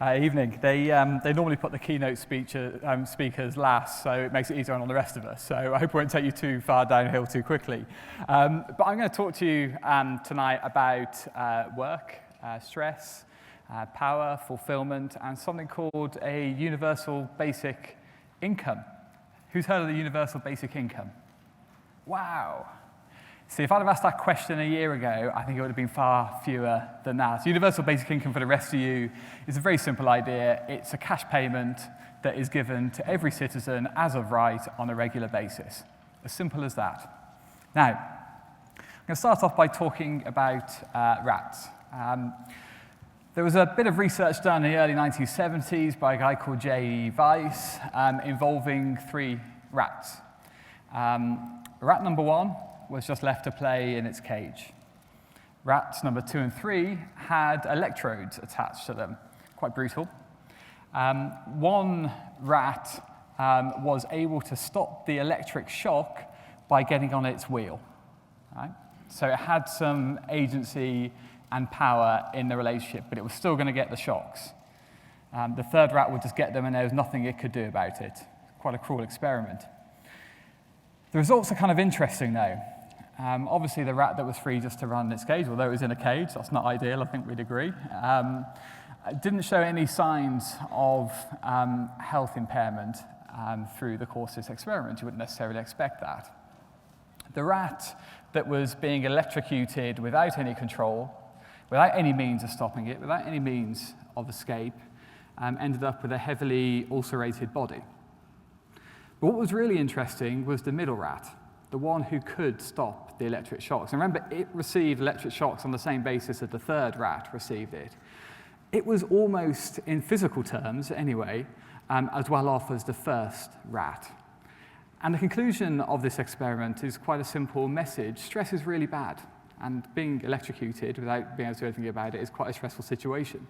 Evening. They normally put the keynote speakers last, so it makes it easier on the rest of us. So I hope it won't take you too far downhill too quickly. But I'm going to talk to you tonight about work, stress, power, fulfillment, and something called a universal basic income. Who's heard of the universal basic income? Wow. See, if I'd have asked that question a year ago, I think it would have been far fewer than that. Universal basic income for the rest of you is a very simple idea. It's a cash payment that is given to every citizen as of right on a regular basis. As simple as that. Now, I'm going to start off by talking about rats. There was a bit of research done in the early 1970s by a guy called J. Weiss involving 3 rats. Rat number 1 was just left to play in its cage. Rats number 2 and 3 had electrodes attached to them, quite brutal. One rat was able to stop the electric shock by getting on its wheel. Right? So it had some agency and power in the relationship, but it was still going to get the shocks. The third rat would just get them, and there was nothing it could do about it. Quite a cruel experiment. The results are kind of interesting, though. Obviously, the rat that was free just to run in its cage, although it was in a cage, that's not ideal, I think we'd agree, didn't show any signs of health impairment through the course of this experiment. You wouldn't necessarily expect that. The rat that was being electrocuted without any control, without any means of stopping it, without any means of escape, ended up with a heavily ulcerated body. But what was really interesting was the middle rat, the one who could stop the electric shocks. And remember, it received electric shocks on the same basis that the third rat received it. It was almost, in physical terms anyway, as well off as the first rat. And the conclusion of this experiment is quite a simple message. Stress is really bad, and being electrocuted without being able to do anything about it is quite a stressful situation.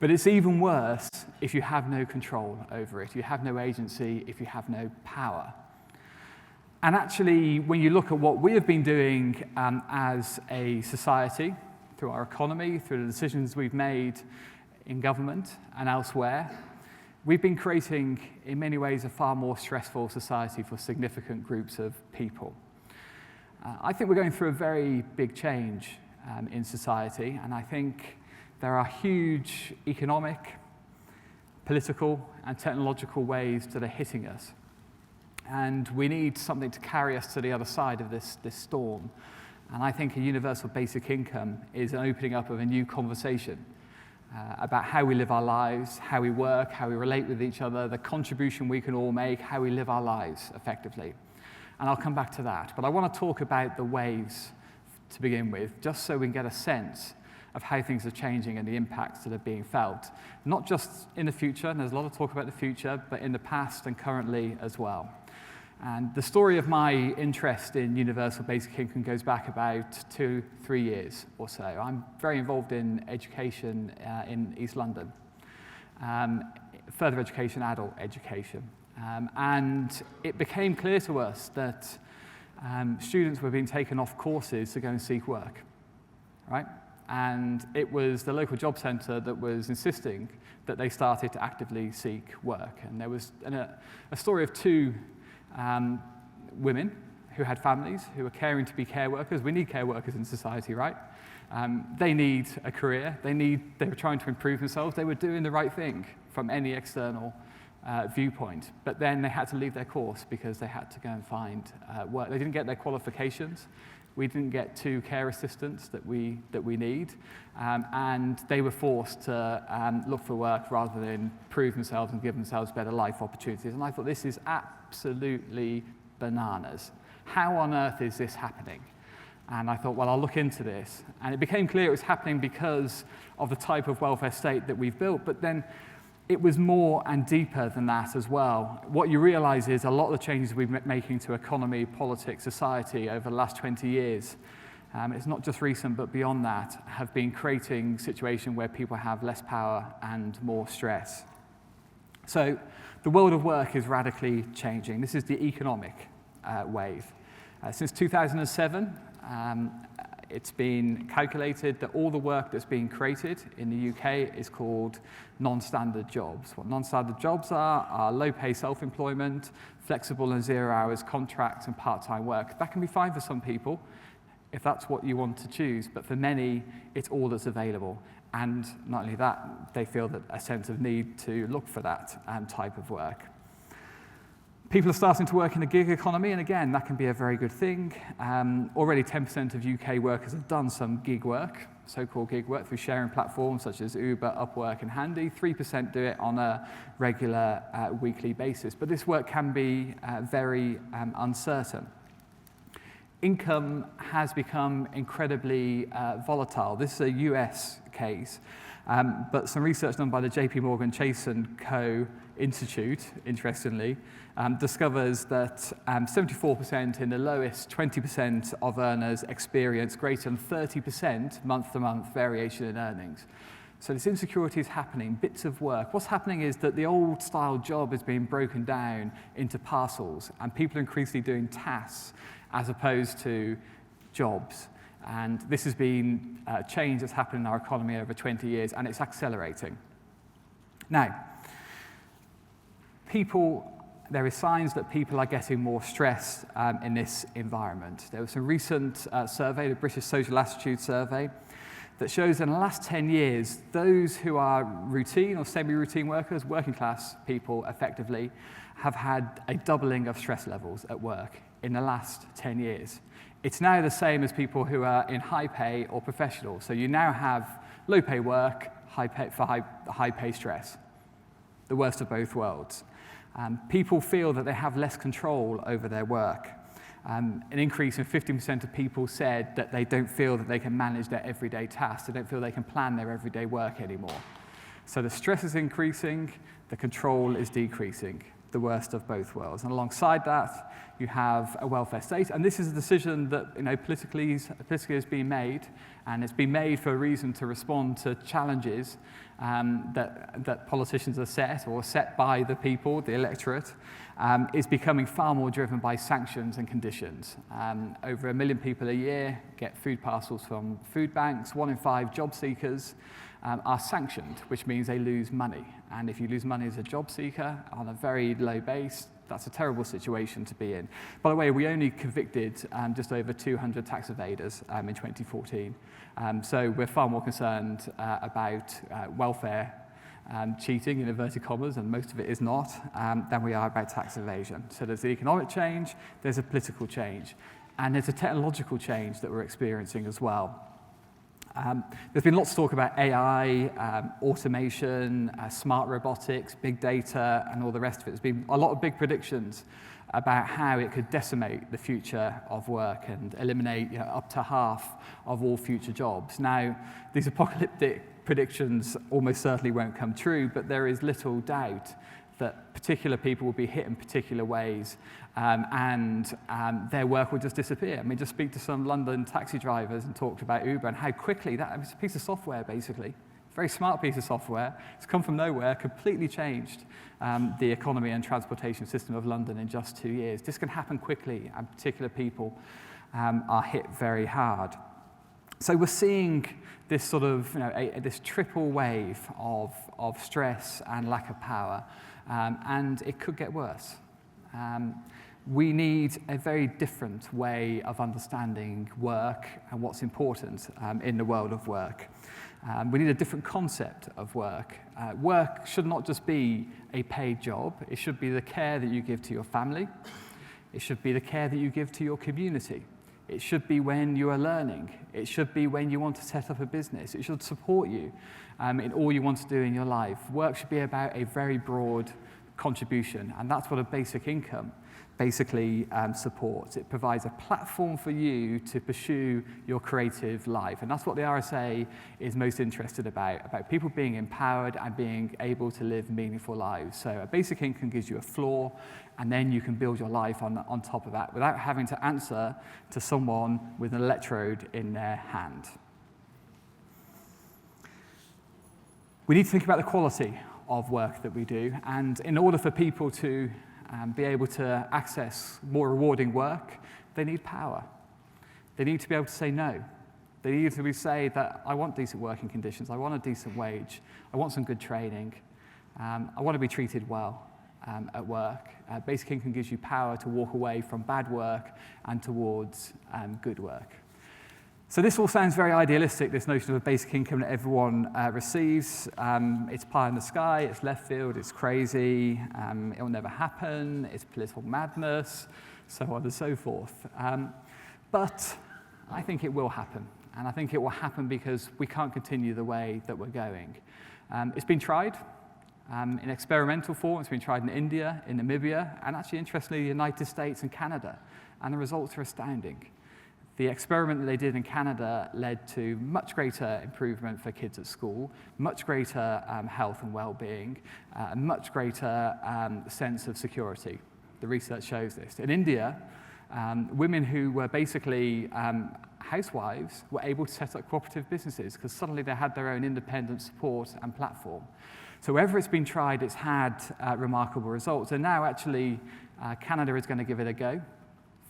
But it's even worse if you have no control over it, you have no agency, if you have no power. And actually, when you look at what we have been doing as a society, through our economy, through the decisions we've made in government and elsewhere, we've been creating, in many ways, a far more stressful society for significant groups of people. I think we're going through a very big change in society, and I think there are huge economic, political, and technological waves that are hitting us. And we need something to carry us to the other side of this storm. And I think a universal basic income is an opening up of a new conversation about how we live our lives, how we work, how we relate with each other, the contribution we can all make, how we live our lives effectively. And I'll come back to that. But I want to talk about the waves to begin with, just so we can get a sense of how things are changing and the impacts that are being felt, not just in the future, and there's a lot of talk about the future, but in the past and currently as well. And the story of my interest in universal basic income goes back about 2-3 years or so. I'm very involved in education in East London, further education, adult education. And it became clear to us that students were being taken off courses to go and seek work, right? And it was the local job centre that was insisting that they started to actively seek work. And there was a story of 2 women who had families, who were caring to be care workers. We need care workers in society, right? They need a career. They were trying to improve themselves. They were doing the right thing from any external viewpoint. But then they had to leave their course because they had to go and find work. They didn't get their qualifications. We didn't get 2 care assistants that we need, and they were forced to look for work rather than prove themselves and give themselves better life opportunities. And I thought, this is absolutely bananas. How on earth is this happening? And I thought, well, I'll look into this. And it became clear it was happening because of the type of welfare state that we've built, but then it was more and deeper than that as well. What you realize is a lot of the changes we've been making to economy, politics, society over the last 20 years, it's not just recent, but beyond that, have been creating a situation where people have less power and more stress. So the world of work is radically changing. This is the economic wave. Since 2007, It's been calculated that all the work that's being created in the UK is called non-standard jobs. What non-standard jobs are low-pay self-employment, flexible and zero-hours contracts, and part-time work. That can be fine for some people if that's what you want to choose, but for many, it's all that's available. And not only that, they feel that a sense of need to look for that type of work. People are starting to work in the gig economy, and again, that can be a very good thing. Already 10% of UK workers have done some gig work, so-called gig work, through sharing platforms such as Uber, Upwork, and Handy. 3% do it on a regular weekly basis, but this work can be very uncertain. Income has become incredibly volatile. This is a US case, but some research done by the JP Morgan Chase & Co. Institute, interestingly, discovers that 74% in the lowest 20% of earners experience greater than 30% month-to-month variation in earnings. So this insecurity is happening, bits of work. What's happening is that the old-style job is being broken down into parcels, and people are increasingly doing tasks as opposed to jobs. And this has been a change that's happened in our economy over 20 years, and it's accelerating. Now, there are signs that people are getting more stressed in this environment. There was a recent survey, the British Social Attitude Survey, that shows in the last 10 years, those who are routine or semi-routine workers, working class people effectively, have had a doubling of stress levels at work in the last 10 years. It's now the same as people who are in high pay or professional. So you now have low pay work, high pay stress, the worst of both worlds. People feel that they have less control over their work. An increase in 15% of people said that they don't feel that they can manage their everyday tasks. They don't feel they can plan their everyday work anymore. So the stress is increasing, the control is decreasing, the worst of both worlds. And alongside that, you have a welfare state. And this is a decision that politically has been made, and it's been made for a reason to respond to challenges that politicians are set by the people, the electorate, is becoming far more driven by sanctions and conditions. Over 1 million people a year get food parcels from food banks. 1 in 5 job seekers are sanctioned, which means they lose money. And if you lose money as a job seeker on a very low base, that's a terrible situation to be in. By the way, we only convicted just over 200 tax evaders in 2014. So we're far more concerned about welfare cheating, in inverted commas, and most of it is not, than we are about tax evasion. So there's the economic change, there's a political change, and there's a technological change that we're experiencing as well. There's been lots of talk about AI, automation, smart robotics, big data, and all the rest of it. There's been a lot of big predictions about how it could decimate the future of work and eliminate up to half of all future jobs. Now, these apocalyptic predictions almost certainly won't come true, but there is little doubt that particular people will be hit in particular ways, and their work will just disappear. I mean, just speak to some London taxi drivers and talk about Uber and how quickly it's a piece of software, basically. Very smart piece of software. It's come from nowhere, completely changed the economy and transportation system of London in just 2 years. This can happen quickly, and particular people are hit very hard. So we're seeing this sort of, this triple wave of stress and lack of power, and it could get worse. We need a very different way of understanding work and what's important in the world of work. We need a different concept of work. Work should not just be a paid job. It should be the care that you give to your family. It should be the care that you give to your community. It should be when you are learning. It should be when you want to set up a business. It should support you in all you want to do in your life. Work should be about a very broad contribution, and that's what a basic income basically supports. It provides a platform for you to pursue your creative life, and that's what the RSA is most interested about people being empowered and being able to live meaningful lives. So a basic income gives you a floor, and then you can build your life on top of that without having to answer to someone with an electrode in their hand. We need to think about the quality of work that we do, and in order for people to be able to access more rewarding work, they need power. They need to be able to say no. They need to say that I want decent working conditions, I want a decent wage, I want some good training, I want to be treated well at work. Basic income gives you power to walk away from bad work and towards good work. So this all sounds very idealistic, this notion of a basic income that everyone receives. It's pie in the sky, it's left field, it's crazy, it'll never happen, it's political madness, so on and so forth. But I think it will happen, and I think it will happen because we can't continue the way that we're going. It's been tried in experimental form. It's been tried in India, in Namibia, and actually, interestingly, the United States and Canada, and the results are astounding. The experiment that they did in Canada led to much greater improvement for kids at school, much greater health and well-being, a much greater sense of security. The research shows this. In India, women who were basically housewives were able to set up cooperative businesses because suddenly they had their own independent support and platform. So wherever it's been tried, it's had remarkable results. And now actually Canada is going to give it a go.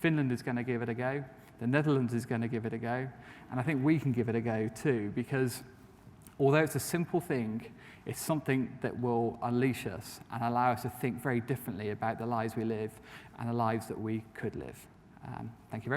Finland is going to give it a go. The Netherlands is going to give it a go. And I think we can give it a go too, because although it's a simple thing, it's something that will unleash us and allow us to think very differently about the lives we live and the lives that we could live. Thank you very much.